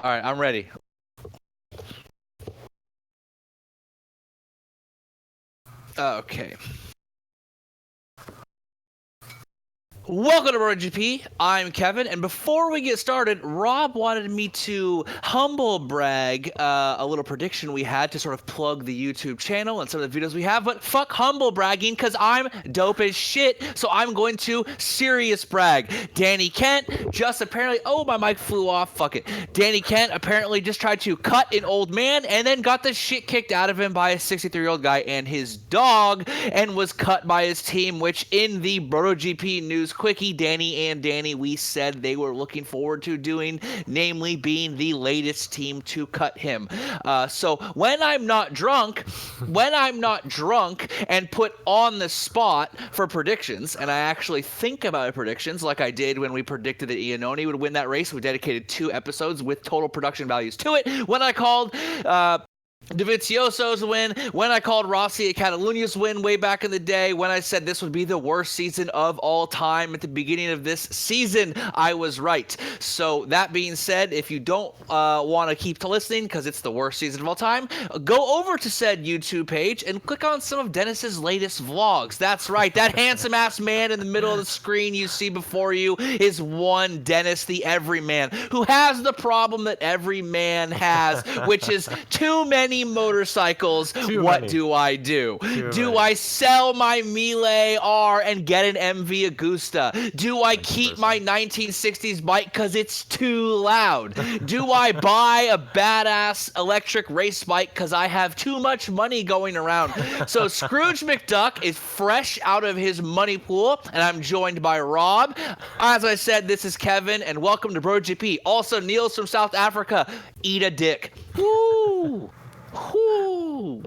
All right, I'm ready. Okay. Welcome to BrotoGP. I'm Kevin, and before we get started, Rob wanted me to humble brag a little prediction we had to sort of plug the YouTube channel and some of the videos we have, but fuck humble bragging because I'm dope as shit, so I'm going to serious brag. Danny Kent just apparently, oh, my mic flew off, fuck it. Danny Kent apparently just tried to cut an old man and then got the shit kicked out of him by a 63-year-old guy and his dog and was cut by his team, which in the BrotoGP news quickie, Danny, we said they were looking forward to doing, namely being the latest team to cut him. So when I'm not drunk and put on the spot for predictions, and I actually think about predictions like I did when we predicted that Iannone would win that race, we dedicated 2 episodes with total production values to it. When I called Dovizioso's win, when I called Rossi Catalunia's win way back in the day, when I said this would be the worst season of all time at the beginning of this season, I was right. So that being said, if you don't want to keep listening because it's the worst season of all time, go over to said YouTube page and click on some of Dennis's latest vlogs. That's right, that handsome-ass man in the middle of the screen you see before you is one Dennis the Everyman, who has the problem that every man has, which is too many motorcycles. What do I do? Do I sell my Miele R and get an MV Agusta? Do I keep my 1960s bike because it's too loud? Do I buy a badass electric race bike because I have too much money going around? So Scrooge McDuck is fresh out of his money pool, and I'm joined by Rob. As I said, this is Kevin, and welcome to BrotoGP. Also, Niels from South Africa. Eat a dick. Woo! Whoo.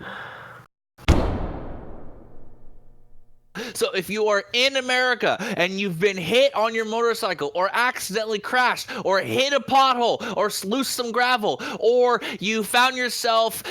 So if you are in America and you've been hit on your motorcycle or accidentally crashed or hit a pothole or loose some gravel, or you found yourself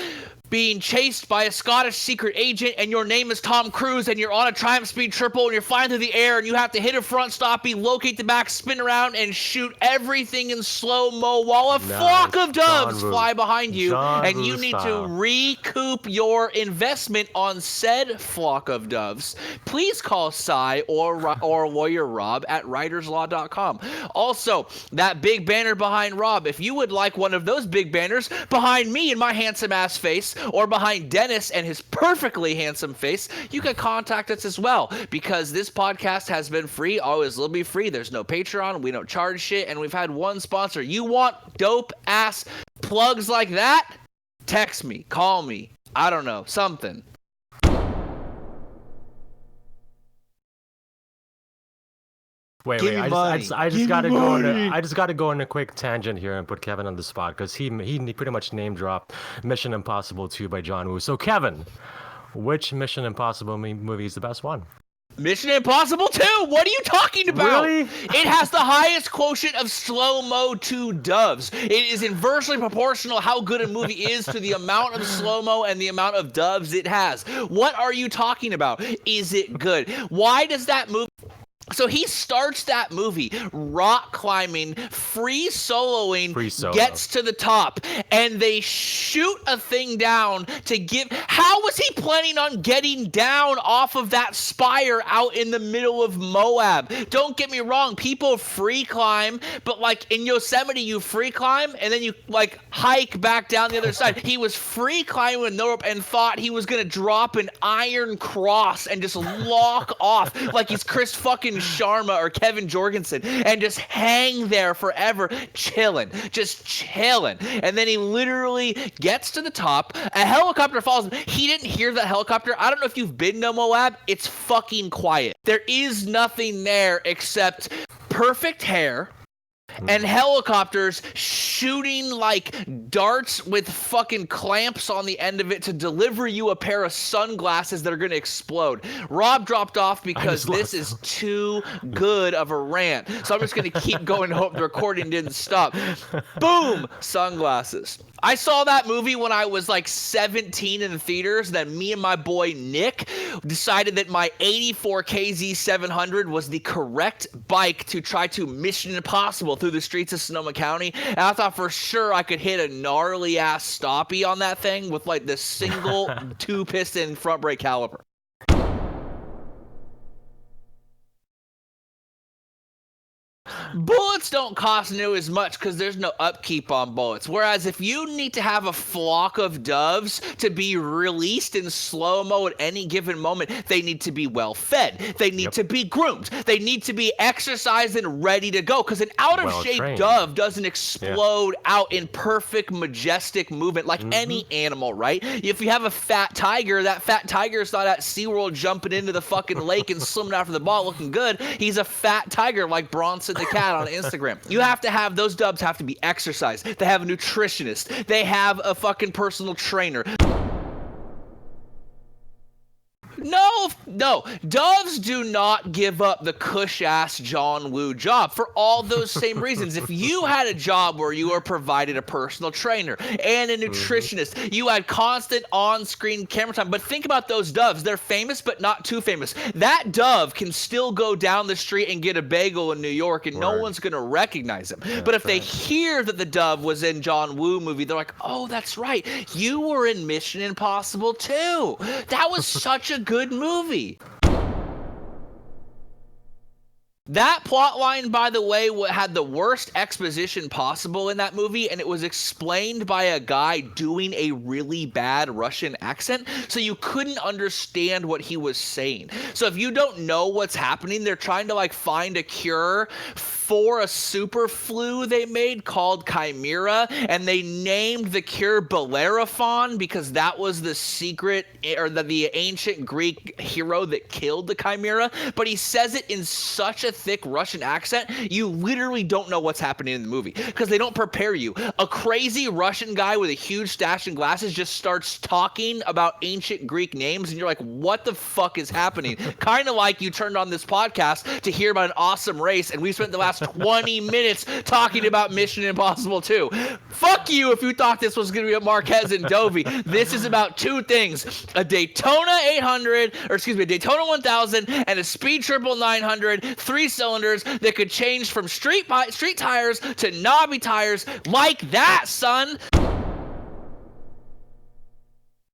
being chased by a Scottish secret agent and your name is Tom Cruise and you're on a Triumph Speed Triple and you're flying through the air and you have to hit a front stoppie, locate the back, spin around, and shoot everything in slow-mo while a flock of doves fly behind you, and you need to recoup your investment on said flock of doves, please call Cy or Lawyer Rob at writerslaw.com. Also, that big banner behind Rob, if you would like one of those big banners behind me and my handsome-ass face, or behind Dennis and his perfectly handsome face, you can contact us as well, because this podcast has been free, always will be free. There's no Patreon, we don't charge shit, and we've had one sponsor. You want dope ass plugs like that? Text me, call me, I don't know, something. Wait, I just gotta go on a quick tangent here and put Kevin on the spot because he pretty much name dropped Mission Impossible 2 by John Woo. So Kevin, which Mission Impossible movie is the best one? Mission Impossible 2? What are you talking about? Really? It has the highest quotient of slow-mo to doves. It is inversely proportional how good a movie is to the amount of slow-mo and the amount of doves it has. What are you talking about? Is it good? Why does that movie... So he starts that movie rock climbing, free soloing, gets to the top, and they shoot a thing down to give... How was he planning on getting down off of that spire out in the middle of Moab? Don't get me wrong, people free climb, but like in Yosemite, you free climb, and then you like hike back down the other side. He was free climbing with no rope and thought he was going to drop an iron cross and just lock off like he's Chris fucking Sharma or Kevin Jorgensen and just hang there forever, chilling. And then he literally gets to the top. A helicopter falls. He didn't hear that helicopter. I don't know if you've been to Moab. It's fucking quiet. There is nothing there except perfect hair and helicopters shooting like darts with fucking clamps on the end of it to deliver you a pair of sunglasses that are going to explode. Rob dropped off because this is too good of a rant. So I'm just going to keep going to hope the recording didn't stop. Boom! Sunglasses. I saw that movie when I was like 17 in the theaters. Then me and my boy Nick decided that my 84 KZ 700 was the correct bike to try to Mission Impossible through the streets of Sonoma County. And I thought for sure I could hit a gnarly ass stoppie on that thing with like the single 2-piston front brake caliper. Bullets don't cost nearly as much because there's no upkeep on bullets. Whereas if you need to have a flock of doves to be released in slow-mo at any given moment, they need to be well fed. They need to be groomed. They need to be exercised and ready to go, because an out-of-shape dove doesn't explode out in perfect, majestic movement like any animal, right? If you have a fat tiger, that fat tiger is not at SeaWorld jumping into the fucking lake and swimming after the ball looking good. He's a fat tiger like Bronson the cat on Instagram. You have to have, those dubs have to be exercised. They have a nutritionist. They have a fucking personal trainer. No, doves do not give up the cush-ass John Woo job for all those same reasons. If you had a job where you were provided a personal trainer and a nutritionist, you had constant on-screen camera time, but think about those doves. They're famous, but not too famous. That dove can still go down the street and get a bagel in New York, and no one's going to recognize him. But if they hear that the dove was in John Woo movie, they're like, oh, that's right. You were in Mission Impossible too. That was such a good movie. That plotline, by the way, had the worst exposition possible in that movie, and it was explained by a guy doing a really bad Russian accent, so you couldn't understand what he was saying. So if you don't know what's happening, they're trying to like find a cure for a super flu they made called Chimera, and they named the cure Bellerophon because that was the secret, or the ancient Greek hero that killed the Chimera, but he says it in such a thick Russian accent, you literally don't know what's happening in the movie because they don't prepare you. A crazy Russian guy with a huge stash and glasses just starts talking about ancient Greek names, and you're like, what the fuck is happening? Kind of like you turned on this podcast to hear about an awesome race, and we spent the last 20 minutes talking about Mission Impossible 2. Fuck you if you thought this was going to be a Marquez and Dovey. This is about two things: a Daytona 800, or excuse me, a Daytona 1000, and a Speed Triple 900, 3 cylinders that could change from street tires to knobby tires like that, son.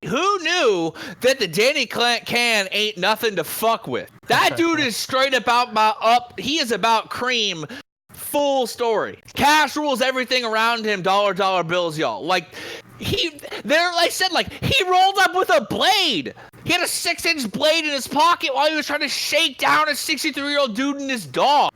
Who knew that the Danny can ain't nothing to fuck with? That dude is straight about he is about cream. Full story. Cash rules everything around him. Dollar bills, y'all. Like, he rolled up with a blade. He had a 6-inch blade in his pocket while he was trying to shake down a 63-year-old dude and his dog.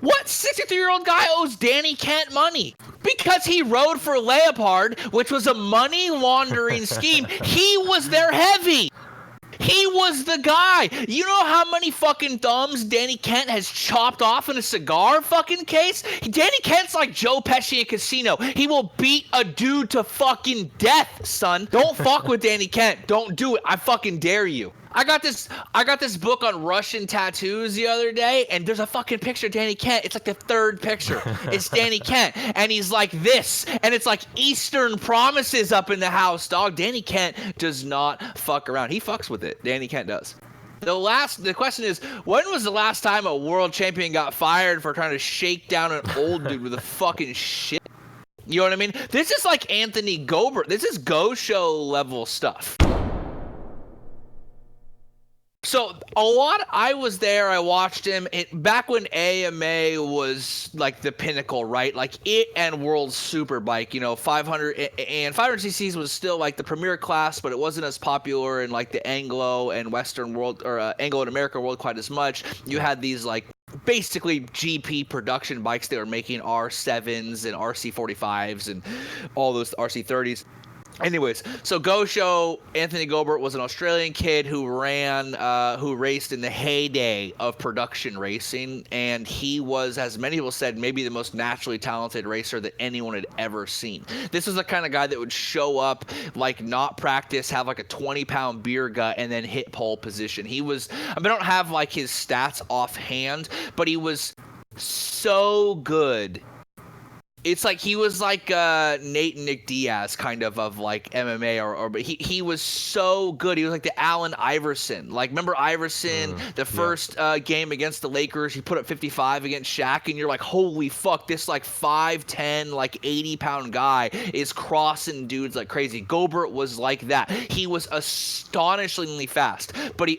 What 63-year-old guy owes Danny Kent money? Because he rode for Leopard, which was a money laundering scheme. He was their heavy. He was the guy. You know how many fucking thumbs Danny Kent has chopped off in a cigar fucking case? Danny Kent's like Joe Pesci in Casino. He will beat a dude to fucking death, son. Don't fuck with Danny Kent. Don't do it. I fucking dare you. I got this book on Russian tattoos the other day, and there's a fucking picture of Danny Kent. It's like the third picture. It's Danny Kent, and he's like this, and it's like Eastern promises up in the house, dog. Danny Kent does not fuck around. He fucks with it. Danny Kent does. The question is, when was the last time a world champion got fired for trying to shake down an old dude with a fucking shit? You know what I mean? This is like Anthony Gobert. This is Go Show level stuff. So I was there, I watched him back when AMA was like the pinnacle, right? Like it and World Superbike, 500 and 500cc's was still like the premier class, but it wasn't as popular in like the Anglo and Western world, or Anglo and American world quite as much. You had these like basically GP production bikes that were making R7s and RC45s and all those RC30s. Anyways, so Go Show, Anthony Gobert was an Australian kid who raced in the heyday of production racing, and he was, as many people said, maybe the most naturally talented racer that anyone had ever seen. This was the kind of guy that would show up, like not practice, have like a 20-pound beer gut, and then hit pole position. I don't have like his stats offhand, but he was so good It's like he was like Nate and Nick Diaz kind of like MMA but he was so good. He was like the Allen Iverson. Like remember Iverson, the first game against the Lakers, he put up 55 against Shaq, and you're like, holy fuck, this like 5'10", like 80-pound guy is crossing dudes like crazy. Gobert was like that. He was astonishingly fast, but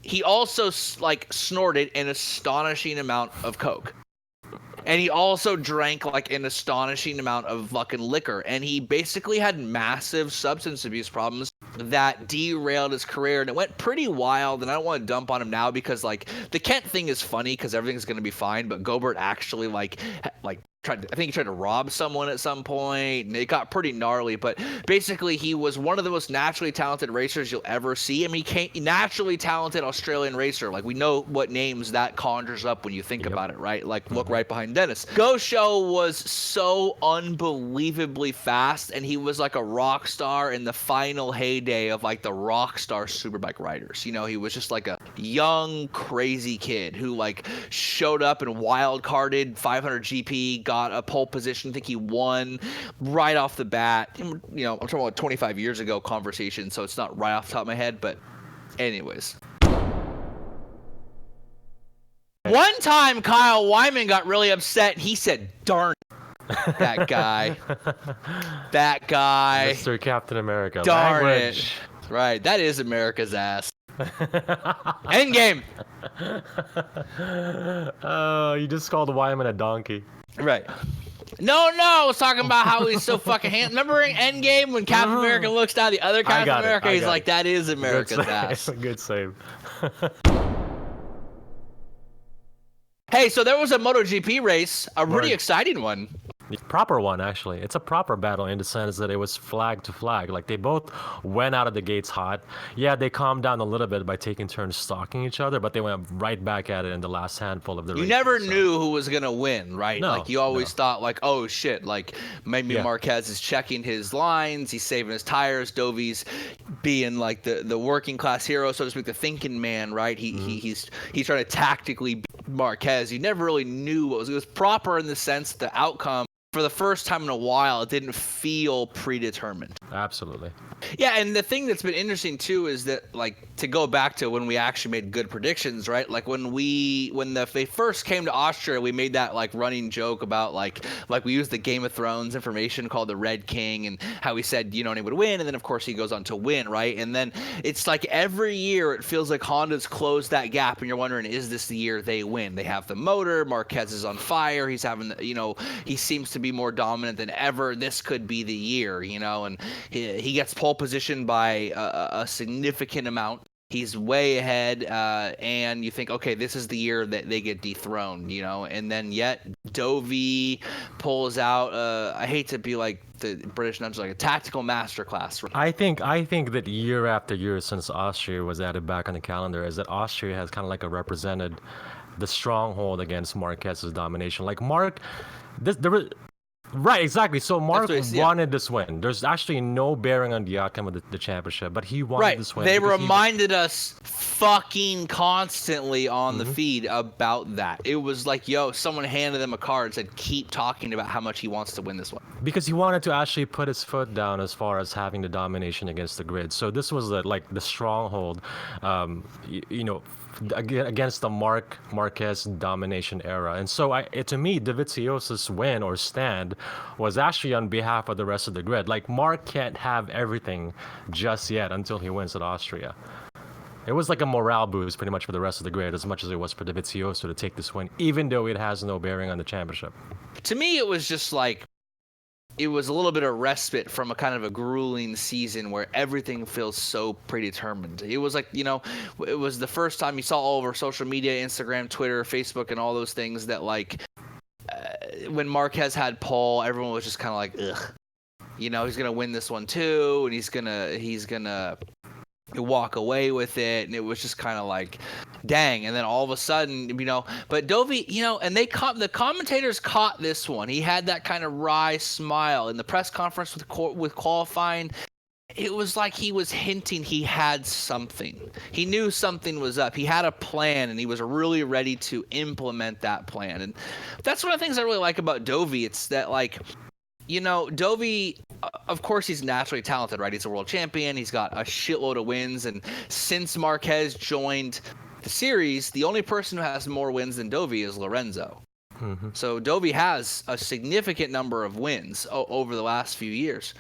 he also like snorted an astonishing amount of coke. And he also drank like an astonishing amount of fucking liquor. And he basically had massive substance abuse problems that derailed his career. And it went pretty wild. And I don't want to dump on him now because like the Kent thing is funny because everything's going to be fine. But Gobert actually like I think he tried to rob someone at some point, and it got pretty gnarly. But basically, he was one of the most naturally talented racers you'll ever see. I mean, naturally talented Australian racer. Like, we know what names that conjures up when you think about it, right? Like, look right behind Dennis. Go Show was so unbelievably fast, and he was like a rock star in the final heyday of like the rock star superbike riders. You know, he was just like a young, crazy kid who like showed up and wild carded 500 GP, got a pole position. I think he won right off the bat. You know, I'm talking about 25 years ago conversation, so it's not right off the top of my head, but anyways. One time Kyle Wyman got really upset. He said, darn that guy. That guy. Mr. Captain America. Darn Language. it. Right. That is America's ass. Endgame. Oh, you just called Wyman a donkey. Right. No, I was talking about how he's so fucking handsome. Remember in Endgame when Captain America looks down the other Captain America? He's like, that is America's ass. Good save. Hey, so there was a MotoGP race, a really exciting one. Proper one, actually. It's a proper battle in the sense that it was flag to flag. Like, they both went out of the gates hot. Yeah, they calmed down a little bit by taking turns stalking each other, but they went right back at it in the last handful of the race. You never knew who was going to win, right? No, like, you always thought, like, oh, shit, like, maybe Marquez is checking his lines, he's saving his tires, Dovi's being, like, the working class hero, so to speak, the thinking man, right? He's trying to tactically beat Marquez. You never really knew what was. It was proper in the sense the outcome, for the first time in a while, it didn't feel predetermined. Absolutely. Yeah, and the thing that's been interesting too is that, like, to go back to when we actually made good predictions, right? Like when they first came to Austria, we made that like running joke about like we used the Game of Thrones information called the Red King and how we said, you know, he would win, and then of course he goes on to win, right? And then it's like every year it feels like Honda's closed that gap, and you're wondering, is this the year they win? They have the motor, Marquez is on fire, he's having, you know, he seems to be more dominant than ever. This could be the year, you know, and he gets pole position by a significant amount. He's way ahead, and you think, okay, this is the year that they get dethroned, you know, and then yet Dovi pulls out, I hate to be like the British nuns, like a tactical masterclass. I think that year after year since Austria was added back on the calendar is that Austria has kind of like represented the stronghold against Marquez's domination. Like there was. Right, exactly. So Marc wanted this win. There's actually no bearing on the outcome of the championship, but he wanted this win. They reminded us fucking constantly on the feed about that. It was like, yo, someone handed them a card and said, keep talking about how much he wants to win this one. Because he wanted to actually put his foot down as far as having the domination against the grid. So this was the stronghold, you know, against the Marc Marquez domination era. And so to me, Dovizioso's win or stand was actually on behalf of the rest of the grid. Like, Marc can't have everything just yet until he wins at Austria. It was like a morale boost pretty much for the rest of the grid as much as it was for Dovizioso to take this win, even though it has no bearing on the championship. To me, it was just like, it was a little bit of respite from a kind of a grueling season where everything feels so predetermined. It was like, you know, it was the first time you saw all over social media, Instagram, Twitter, Facebook, and all those things that, like, when Marquez had pole, everyone was just kind of like, ugh. You know, he's going to win this one too, and he's gonna walk away with it, and it was just kind of like, dang. And then all of a sudden, you know, but Dovi, you know, and the commentators caught this one. He had that kind of wry smile in the press conference with qualifying. it was like he was hinting he had something. He knew something was up. He had a plan, and he was really ready to implement that plan. And that's one of the things I really like about Dovi. It's that, like, you know, Dovi, of course, he's naturally talented, right? He's a world champion. He's got a shitload of wins. And since Marquez joined the series, the only person who has more wins than Dovi is Lorenzo. Mm-hmm. So Dovi has a significant number of wins over the last few years.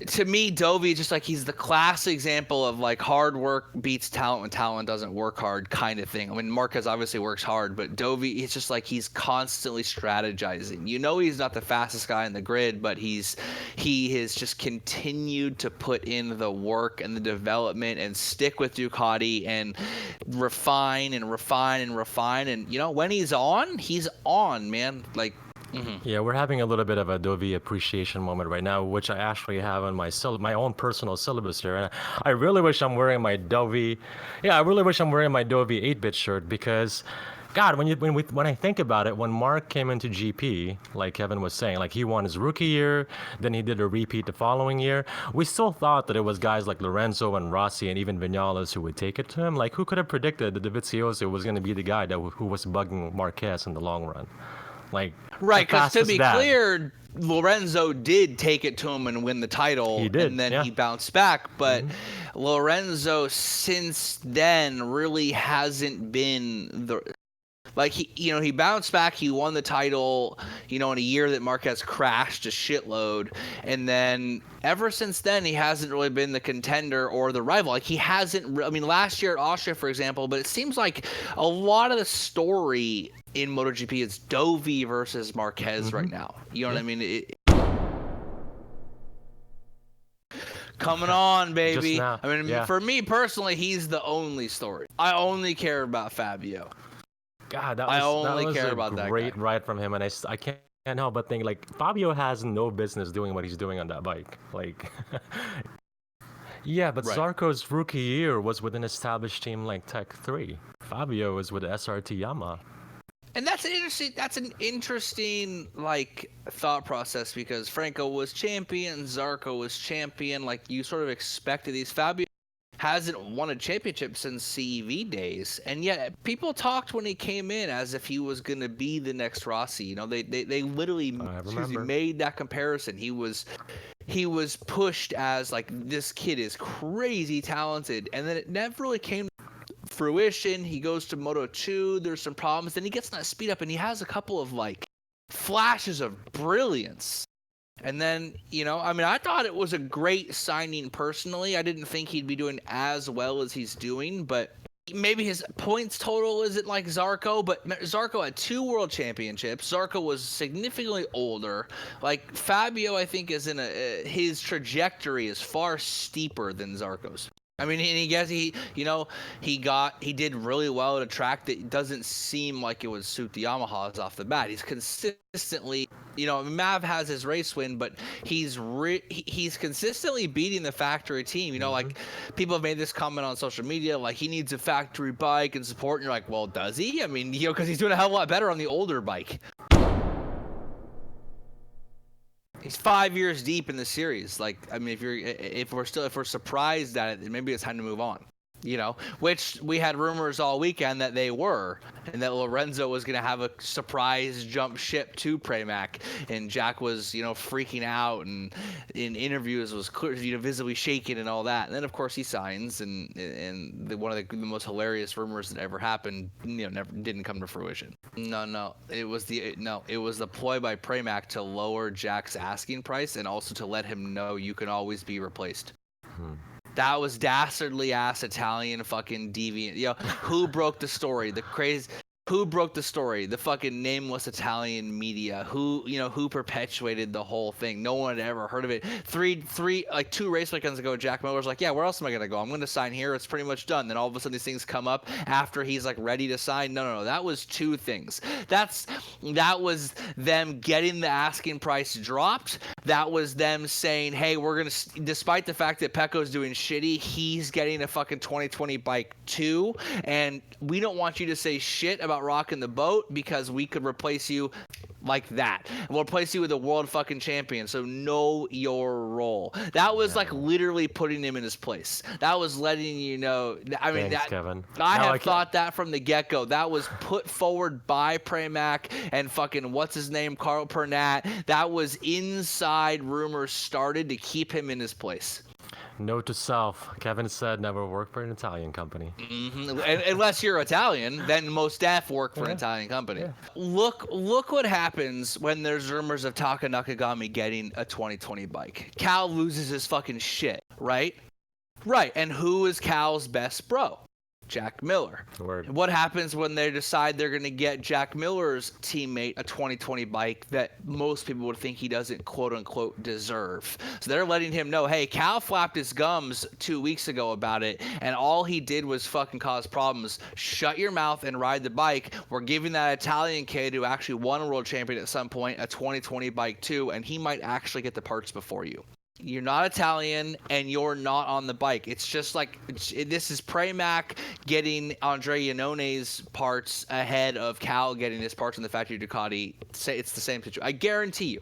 To me, Dovi, just like, he's the classic example of, like, hard work beats talent when talent doesn't work hard kind of thing. I mean, Marquez obviously works hard, but Dovi, it's just like he's constantly strategizing. You know, he's not the fastest guy in the grid, but he has just continued to put in the work and the development and stick with Ducati and refine and refine and refine. And, you know, when he's on, man. Like, mm-hmm. Yeah, we're having a little bit of a Dovi appreciation moment right now, which I actually have on my own personal syllabus here. And I really wish I'm wearing my Dovi. Yeah, I really wish I'm wearing my Dovi 8-bit shirt, because, God, when I think about it, when Marc came into GP, like Kevin was saying, like, he won his rookie year, then he did a repeat the following year. We still thought that it was guys like Lorenzo and Rossi and even Vinales who would take it to him. Like, who could have predicted that Dovizioso was going to be the guy who was bugging Marquez in the long run? Like, right, because to be clear, Lorenzo did take it to him and win the title. He did, and then he bounced back. But Lorenzo since then really hasn't been he bounced back. He won the title, in a year that Marquez crashed a shitload. And then ever since then, he hasn't really been the contender or the rival. Like, he hasn't, last year at Austria, for example, but it seems like a lot of the story in MotoGP is Dovi versus Marquez right now. You know what I mean? Coming on, baby. For me personally, he's the only story. I only care about Fabio. God, that was a great ride from him, and I can't help but think, like, Fabio has no business doing what he's doing on that bike. Like, yeah, but right. Zarco's rookie year was with an established team like Tech 3. Fabio was with SRT Yamaha. And that's an interesting like thought process, because Franco was champion, Zarco was champion. Like, you sort of expected these. Fabio hasn't won a championship since CEV days, and yet people talked when he came in as if he was going to be the next Rossi. They literally made that comparison. He was pushed as, like, this kid is crazy talented, and then it never really came to fruition. He goes to Moto 2, there's some problems, then he gets that speed up, and he has a couple of, like, flashes of brilliance. And then, I thought it was a great signing personally. I didn't think he'd be doing as well as he's doing, but maybe his points total isn't like Zarco, but Zarco had 2 world championships. Zarco was significantly older. Like, Fabio, I think, is his trajectory is far steeper than Zarco's. He did really well at a track that doesn't seem like it would suit the Yamahas off the bat. He's consistently, Mav has his race win, but he's consistently beating the factory team. Like, people have made this comment on social media, like, he needs a factory bike and support, and you're like, well, does he? Because he's doing a hell of a lot better on the older bike. He's 5 years deep in the series. Like, if we're surprised at it, maybe it's time to move on. Which we had rumors all weekend that they were, and that Lorenzo was going to have a surprise jump ship to Pramac, and Jack was, freaking out, and in interviews was visibly shaken and all that. And then, of course, he signs, and one of the most hilarious rumors that ever happened, never didn't come to fruition. No, it was the ploy by Pramac to lower Jack's asking price, and also to let him know you can always be replaced. That was dastardly ass Italian fucking deviant. Who broke the story? Who broke the story? The fucking nameless Italian media. Who perpetuated the whole thing? No one had ever heard of it. 2 race weekends ago, Jack Miller's like, yeah, where else am I gonna go? I'm gonna sign here. It's pretty much done. Then all of a sudden these things come up after he's like ready to sign. No. That was 2 things. That was them getting the asking price dropped. That was them saying, hey, we're gonna, despite the fact that Pecco's doing shitty, he's getting a fucking 2020 bike too, and we don't want you to say shit about rocking the boat because we could replace you like that. We'll replace you with a world fucking champion. So know your role. That was like literally putting him in his place. That was letting you know. I mean, Thanks, Kevin. I have thought that from the get-go. That was put forward by Pramac and fucking what's his name, Carl Pernat. That was inside rumors started to keep him in his place. Note to self: Kevin said never work for an Italian company. Mm-hmm. Unless you're Italian, then most staff work for an Italian company. Yeah. Look what happens when there's rumors of Taka Nakagami getting a 2020 bike. Cal loses his fucking shit, right? Right. And who is Cal's best bro? Jack Miller. Word. What happens when they decide they're going to get Jack Miller's teammate a 2020 bike that most people would think he doesn't quote-unquote deserve? So they're letting him know, hey, Cal flapped his gums 2 weeks ago about it, and all he did was fucking cause problems. Shut your mouth and ride the bike. We're giving that Italian kid who actually won a world champion at some point a 2020 bike too, and he might actually get the parts before you. You're not Italian, and you're not on the bike. It's just like this is Pramac getting Andrea Iannone's parts ahead of Cal getting his parts in the factory Ducati. It's the same situation. I guarantee you.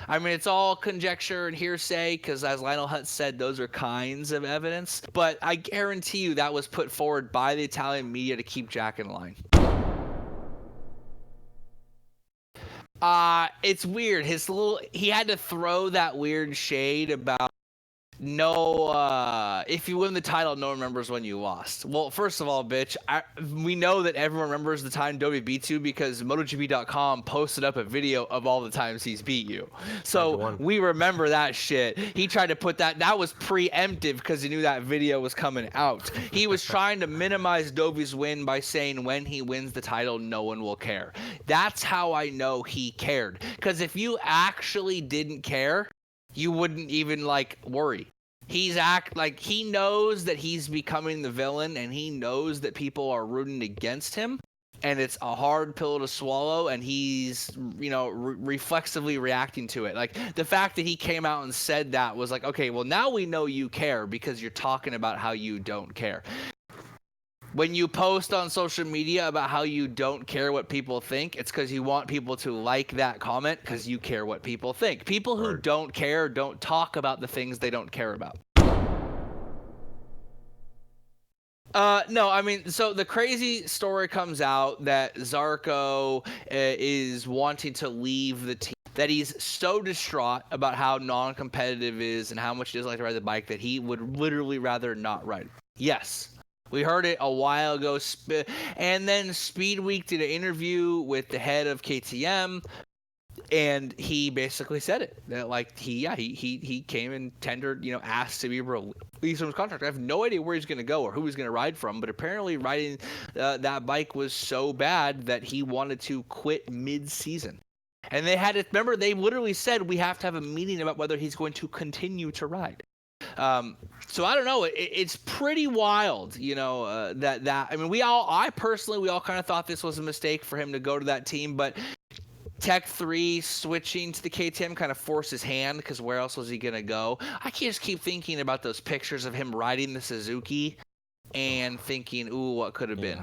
I mean, it's all conjecture and hearsay because, as Lionel Hutz said, those are kinds of evidence. But I guarantee you that was put forward by the Italian media to keep Jack in line. It's weird. He had to throw that weird shade about if you win the title, no one remembers when you lost. Well, first of all, bitch, we know that everyone remembers the time Dovi beat you because MotoGP.com posted up a video of all the times he's beat you. So we remember that shit. He tried to put that was preemptive because he knew that video was coming out. He was trying to minimize Dovi's win by saying when he wins the title, no one will care. That's how I know he cared. Because if you actually didn't care, you wouldn't even worry. He knows that he's becoming the villain, and he knows that people are rooting against him, and it's a hard pill to swallow, and he's reflexively reacting to it. Like the fact that he came out and said that was like, okay, well now we know you care because you're talking about how you don't care. When you post on social media about how you don't care what people think, it's because you want people to like that comment because you care what people think. People who don't care don't talk about the things they don't care about. No, I mean, so the crazy story comes out that Zarco is wanting to leave the team, that he's so distraught about how non-competitive it is and how much he doesn't like to ride the bike that he would literally rather not ride it. Yes. We heard it a while ago, and then Speed Week did an interview with the head of KTM, and he basically said it. That he came and tendered, asked to be released from his contract. I have no idea where he's going to go or who he's going to ride from, but apparently riding that bike was so bad that he wanted to quit mid-season. And they had to, remember, they literally said we have to have a meeting about whether he's going to continue to ride. So I don't know. It's pretty wild, that I mean, we all kind of thought this was a mistake for him to go to that team, but Tech 3 switching to the KTM kind of forced his hand because where else was he going to go? I can't just keep thinking about those pictures of him riding the Suzuki and thinking, ooh, what could have been.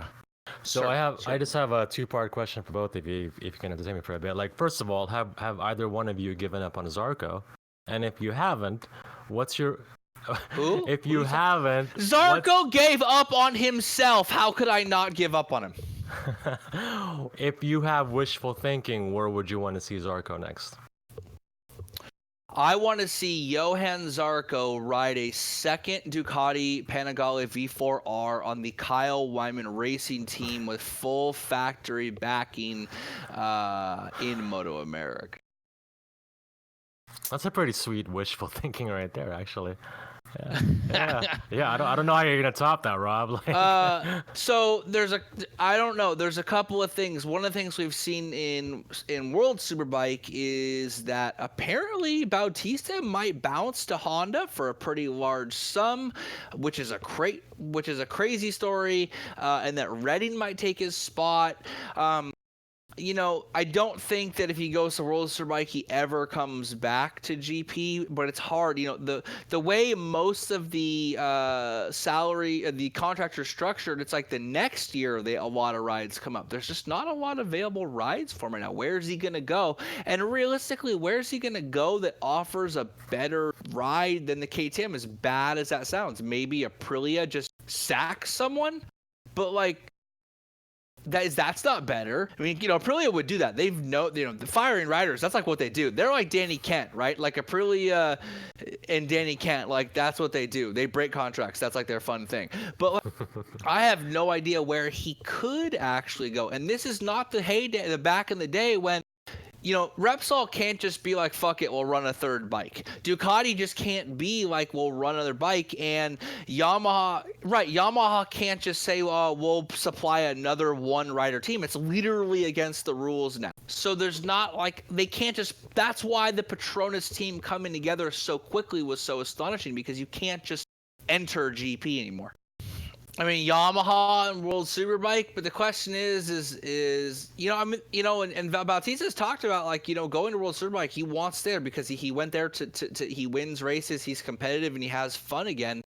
So I just have a two-part question for both of you, if you can entertain me for a bit. First of all, have either one of you given up on Zarco? And if you haven't, what's your... Who? If you haven't... Zarco gave up on himself. How could I not give up on him? If you have wishful thinking, where would you want to see Zarco next? I want to see Johann Zarco ride a second Ducati Panigale V4R on the Kyle Wyman Racing team with full factory backing in Moto America. That's a pretty sweet wishful thinking right there, actually. Yeah. I don't know how you're gonna top that, Rob. So there's a couple of things. One of the things we've seen in World Superbike is that apparently Bautista might bounce to Honda for a pretty large sum, which is a crazy story, and that Redding might take his spot. I don't think that if he goes to World Superbike, he ever comes back to GP, but it's hard. The way most of the salary, the contracts are structured, it's like the next year a lot of rides come up. There's just not a lot of available rides for him right now. Where's he going to go? And realistically, where's he going to go that offers a better ride than the KTM, as bad as that sounds? Maybe Aprilia just sacks someone, but that's not better. I mean, Aprilia would do that. The firing riders, that's like what they do. They're like Danny Kent, right? Like Aprilia and Danny Kent, like that's what they do. They break contracts. That's like their fun thing. But I have no idea where he could actually go. And this is not the heyday, the back in the day when Repsol can't just be like, fuck it, we'll run a third bike. Ducati just can't be like, we'll run another bike. And Yamaha can't just say, we'll supply another one-rider team. It's literally against the rules now. So there's not they can't just, that's why the Petronas team coming together so quickly was so astonishing, because you can't just enter GP anymore. I mean, Yamaha and World Superbike, but the question is, and Bautista's talked about going to World Superbike. He wants there because he went there to he wins races, he's competitive, and he has fun again.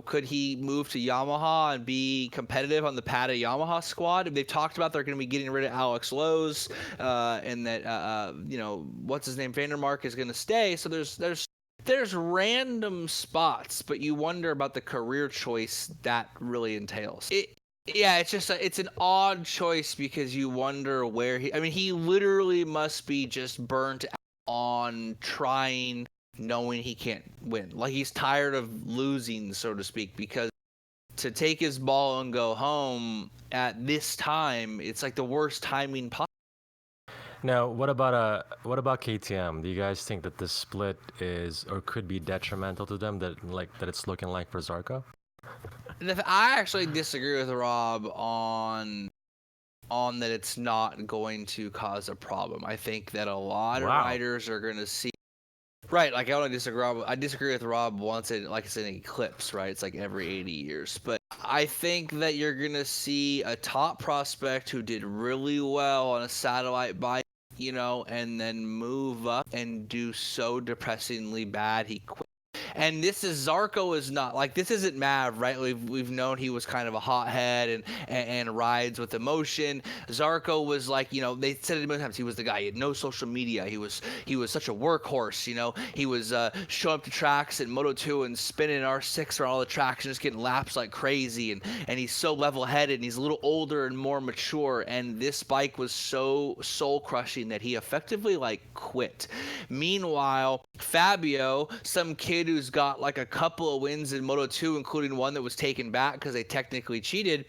Could he move to Yamaha and be competitive on the Pata Yamaha squad? They've talked about they're going to be getting rid of Alex Lowe's, and that what's his name, Vandermark is going to stay. So there's random spots, but you wonder about the career choice that really entails. It's an odd choice, because you wonder where he literally must be just burnt out on trying, knowing he can't win. Like, he's tired of losing, so to speak, because to take his ball and go home at this time, it's like the worst timing possible. Now, what about KTM? Do you guys think that this split is or could be detrimental to them, that it's looking like for Zarco? I actually disagree with Rob on that it's not going to cause a problem. I think that a lot of riders are going to see. Right, I don't disagree. I disagree with Rob once it's an eclipse, right? It's like every 80 years. But I think that you're going to see a top prospect who did really well on a satellite bike, and then move up and do so depressingly bad he quit. And Zarco is not this isn't Mav, right? We've known he was kind of a hothead and rides with emotion. Zarco was they said it many times, he was the guy. He had no social media. He was such a workhorse. He was showing up to tracks in Moto2 and spinning R6 around all the tracks and just getting laps like crazy. And he's so level-headed, and he's a little older and more mature. And this bike was so soul-crushing that he effectively quit. Meanwhile, Fabio, some kid who's got a couple of wins in Moto2, including one that was taken back because they technically cheated,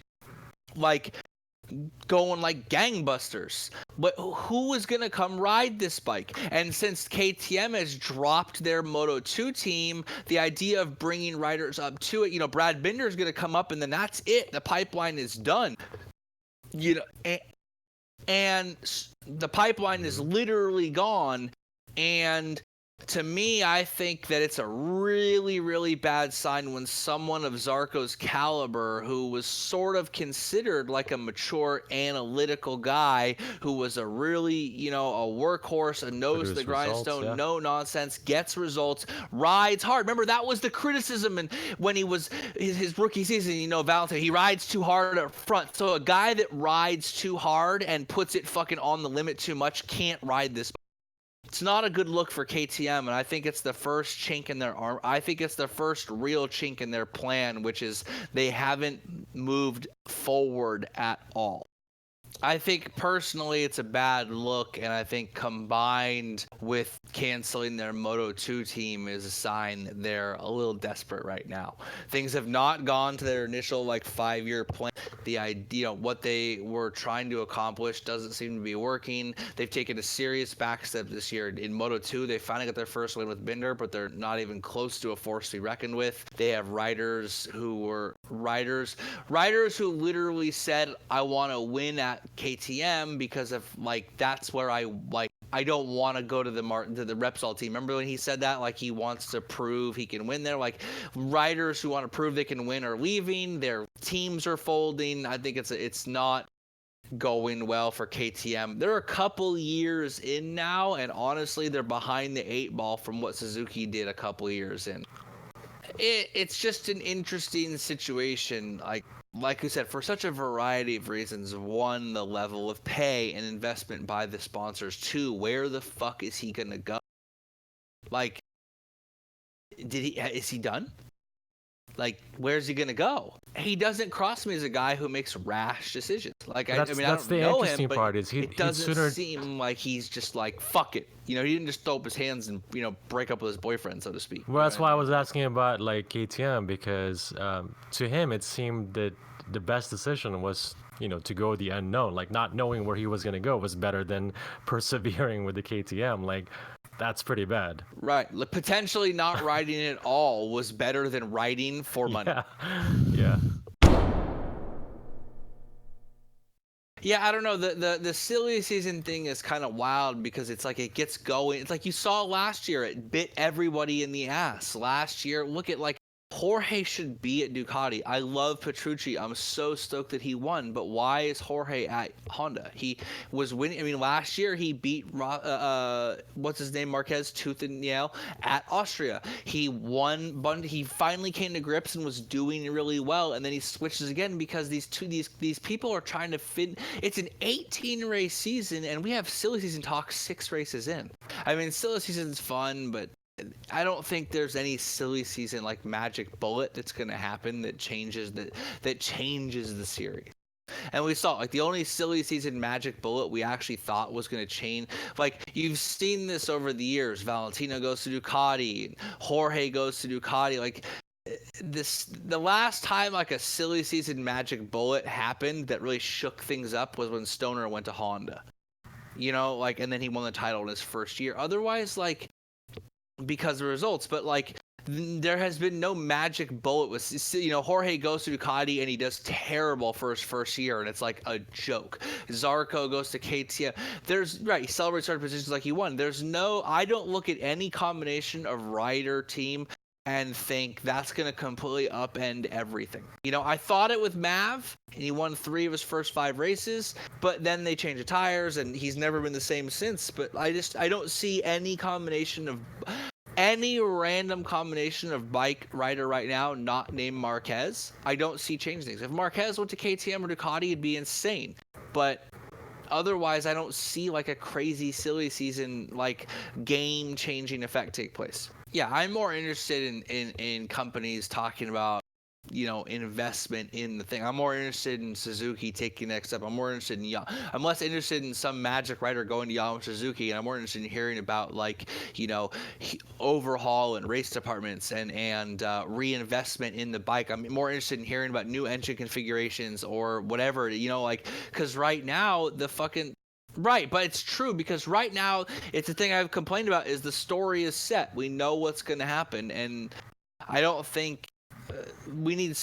going gangbusters. But who is going to come ride this bike? And since KTM has dropped their Moto2 team, the idea of bringing riders up to it, Brad Binder is going to come up, and then that's it. The pipeline is done. And the pipeline is literally gone. And to me, I think that it's a really, really bad sign when someone of Zarco's caliber, who was sort of considered like a mature, analytical guy, who was a really, a workhorse, a nose to the grindstone, no nonsense, gets results, rides hard. Remember, that was the criticism, and when he was his rookie season, Valentine, he rides too hard up front. So a guy that rides too hard and puts it fucking on the limit too much can't ride this. It's not a good look for KTM, and I think it's the first chink in their arm. I think it's the first real chink in their plan, which is they haven't moved forward at all. I think personally it's a bad look, and I think combined with canceling their Moto2 team is a sign that they're a little desperate right now. Things have not gone to their initial 5-year plan. The idea, what they were trying to accomplish, doesn't seem to be working. They've taken a serious backstep this year. In Moto2, they finally got their first win with Binder, but they're not even close to a force to be reckoned with. They have riders who literally said, I want to win at KTM because of that's where I don't want to go to the Repsol team. Remember when he said that? He wants to prove he can win there. Riders who want to prove they can win are leaving. Their teams are folding. I think it's not going well for KTM. They're a couple years in now, and honestly, they're behind the 8 ball from what Suzuki did a couple years in. It's just an interesting situation. Like I said, for such a variety of reasons. 1, the level of pay and investment by the sponsors. 2, where the fuck is he gonna go? Like, is he done? Like, where's he gonna go? He doesn't cross me as a guy who makes rash decisions. Like, I don't know him, but it doesn't seem like he's just like, fuck it. You know, he didn't just throw up his hands and, you know, break up with his boyfriend, so to speak. Well, that's why I was asking about, like, KTM, because to him, it seemed that the best decision was, you know, to go the unknown. Like, not knowing where he was gonna go was better than persevering with the KTM. Like, that's pretty bad. Right. Potentially not riding at all was better than riding for money. Yeah. Yeah, I don't know. The silly season thing is kind of wild because it's like it gets going. It's like you saw last year. It bit everybody in the ass. Last year, look at like Jorge should be at Ducati. I love Petrucci. I'm so stoked that he won. But why is Jorge at Honda? He was winning. I mean, last year he beat what's his name, Marquez, tooth and nail at Austria. He won. He finally came to grips and was doing really well. And then he switches again because these people are trying to fit. It's an 18 race season, and we have silly season talk 6 races in. I mean, silly season's fun, but I don't think there's any silly season like magic bullet that's going to happen that changes the series. And we saw like the only silly season magic bullet we actually thought was going to change. Like you've seen this over the years. Valentino goes to Ducati, Jorge goes to Ducati. Like the last time like a silly season magic bullet happened that really shook things up was when Stoner went to Honda. You know, like, and then he won the title in his first year. Otherwise, like, because of results, but like there has been no magic bullet with, you know, Jorge goes to Ducati and he does terrible for his first year and it's like a joke. Zarco goes to KTM. He celebrates starting positions like he won. I don't look at any combination of rider team and think that's going to completely upend everything. You know, I thought it with Mav, and he won 3 of his first 5 races, but then they changed the tires, and he's never been the same since. But I don't see any random combination of bike rider right now not named Marquez. I don't see changing things. If Marquez went to KTM or Ducati, it'd be insane. But otherwise, I don't see like a crazy silly season, like game-changing effect take place. Yeah, I'm more interested in companies talking about, you know, investment in the thing. I'm more interested in Suzuki taking the next step. I'm more interested in I'm less interested in some magic rider going to Yamaha Suzuki, and I'm more interested in hearing about like, you know, overhaul and race departments and reinvestment in the bike. I'm more interested in hearing about new engine configurations or whatever, you know, like, because right now Right, but it's true because right now it's the thing I've complained about is the story is set. We know what's going to happen, and I don't think we need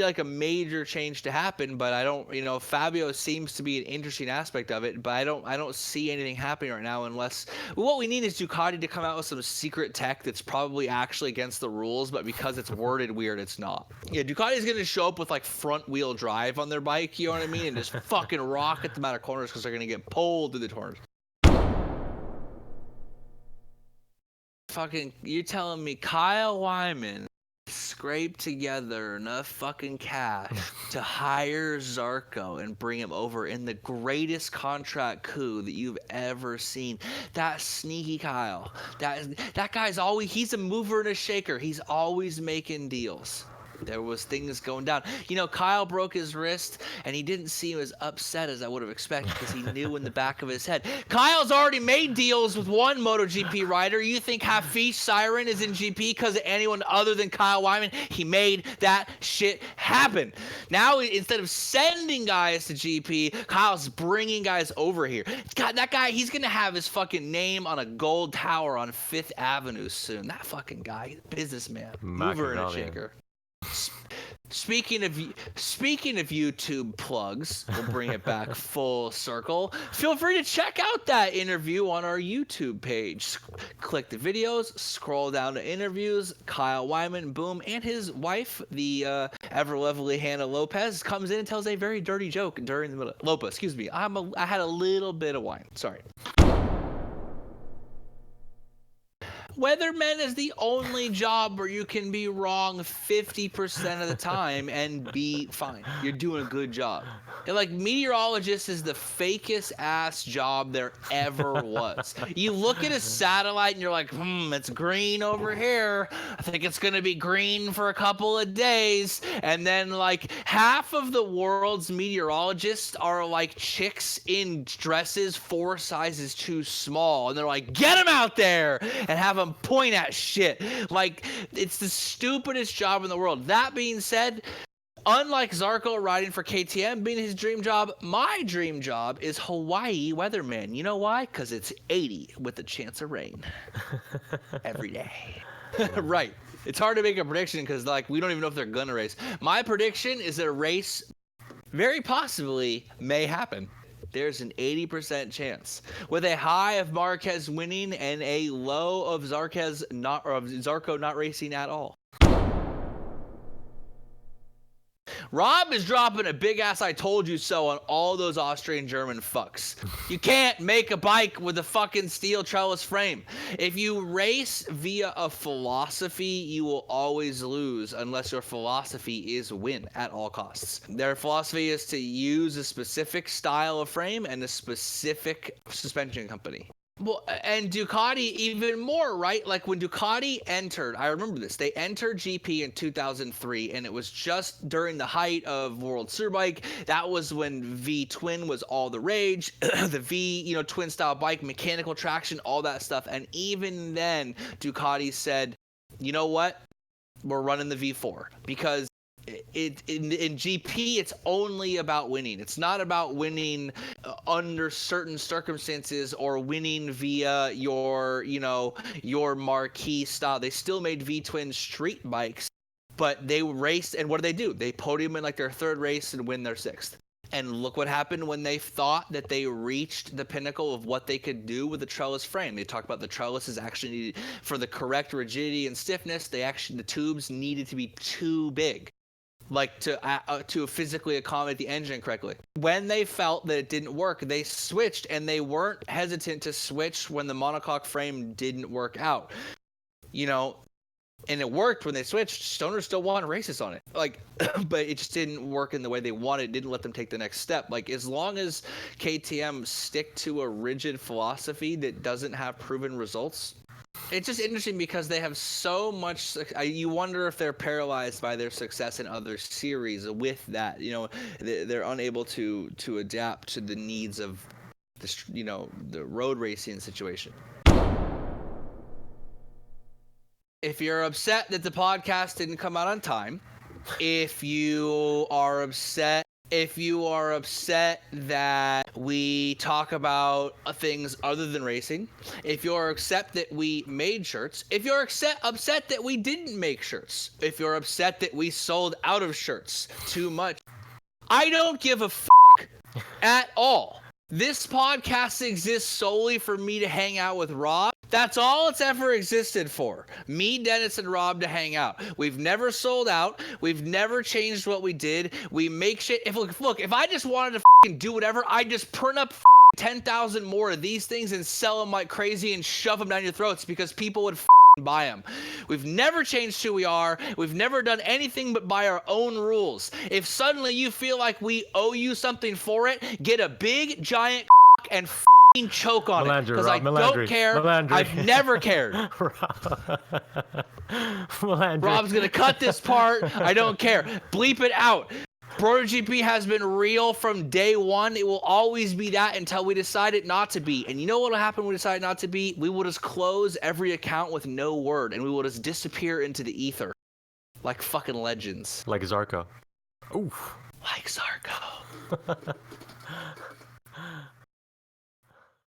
like a major change to happen. But I don't, you know, Fabio seems to be an interesting aspect of it, but I don't see anything happening right now unless what we need is Ducati to come out with some secret tech that's probably actually against the rules, but because it's worded weird, it's not. Yeah, Ducati's gonna show up with like front wheel drive on their bike, you know what I mean, and just fucking rocket them out of corners because they're gonna get pulled through the corners. Fucking, you're telling me Kyle Wyman scrape together enough fucking cash to hire Zarco and bring him over in the greatest contract coup that you've ever seen? That sneaky Kyle. That guy's always, he's a mover and a shaker. He's always making deals. There was things going down. You know, Kyle broke his wrist, and he didn't seem as upset as I would have expected because he knew in the back of his head. Kyle's already made deals with one MotoGP rider. You think Hafiz Siren is in GP because of anyone other than Kyle Wyman? He made that shit happen. Now, instead of sending guys to GP, Kyle's bringing guys over here. God, that guy, he's going to have his fucking name on a gold tower on 5th Avenue soon. That fucking guy, businessman, mover and a shaker. Speaking of YouTube plugs, we'll bring it back full circle. Feel free to check out that interview on our YouTube page. Click the videos, scroll down to interviews. Kyle Wyman, boom, and his wife, the ever lovely Hannah Lopez, comes in and tells a very dirty joke during the middle. Lopa, excuse me. I had a little bit of wine. Sorry. Weatherman is the only job where you can be wrong 50% of the time and be fine. You're doing a good job. And like, meteorologist is the fakest ass job there ever was. You look at a satellite and you're like, it's green over here. I think it's going to be green for a couple of days. And then like half of the world's meteorologists are like chicks in dresses 4 sizes too small. And they're like, get them out there and have them point at shit. Like, it's the stupidest job in the world. That being said, unlike Zarco riding for KTM being his dream job, my dream job is Hawaii weatherman. You know why? Because it's 80 with a chance of rain every day. Right. It's hard to make a prediction because, like, we don't even know if they're going to race. My prediction is that a race very possibly may happen. There's an 80% chance, with a high of Marquez winning and a low of Zarco not racing at all. Rob is dropping a big ass I told you so on all those Austrian German fucks. You can't make a bike with a fucking steel trellis frame. If you race via a philosophy, you will always lose unless your philosophy is win at all costs. Their philosophy is to use a specific style of frame and a specific suspension company. Well, and Ducati even more, right? Like when Ducati entered, I remember this, they entered GP in 2003, and it was just during the height of World Superbike. That was when V-twin was all the rage, the V, twin style bike, mechanical traction, all that stuff. And even then, Ducati said, you know what? We're running the V4 because in GP, it's only about winning. It's not about winning under certain circumstances or winning via your marquee style. They still made V-twin street bikes, but they raced, and what do? They podium in like their 3rd race and win their 6th. And look what happened when they thought that they reached the pinnacle of what they could do with the trellis frame. They talk about the trellis is actually needed for the correct rigidity and stiffness. The tubes needed to be too big, like to physically accommodate the engine correctly. When they felt that it didn't work, they switched, and they weren't hesitant to switch when the monocoque frame didn't work out. And it worked when they switched. Stoner still won races on it. Like, but it just didn't work in the way they wanted. It didn't let them take the next step. Like, as long as KTM stick to a rigid philosophy that doesn't have proven results, it's just interesting because they have so much. You wonder if they're paralyzed by their success in other series. With that, they're unable to adapt to the needs of the road racing situation. If you're upset that the podcast didn't come out on time, if you are upset that we talk about things other than racing, if you're upset that we made shirts, if you're upset that we didn't make shirts, if you're upset that we sold out of shirts too much, I don't give a fuck at all. This podcast exists solely for me to hang out with Rob. That's all it's ever existed for. Me, Dennis, and Rob to hang out. We've never sold out. We've never changed what we did. We make shit. If I just wanted to fucking do whatever, I'd just print up 10,000 more of these things and sell them like crazy and shove them down your throats because people would buy them. We've never changed who we are. We've never done anything but by our own rules. If suddenly you feel like we owe you something for it, get a big giant and choke on it because I don't care. I've never cared. Rob's gonna cut this part. I don't care. Bleep it out. BrotoGP has been real from day one. It will always be that until we decide it not to be. And you know what will happen when we decide not to be? We will just close every account with no word, and we will just disappear into the ether like fucking legends. Like Zarco. Oof. Like Zarco.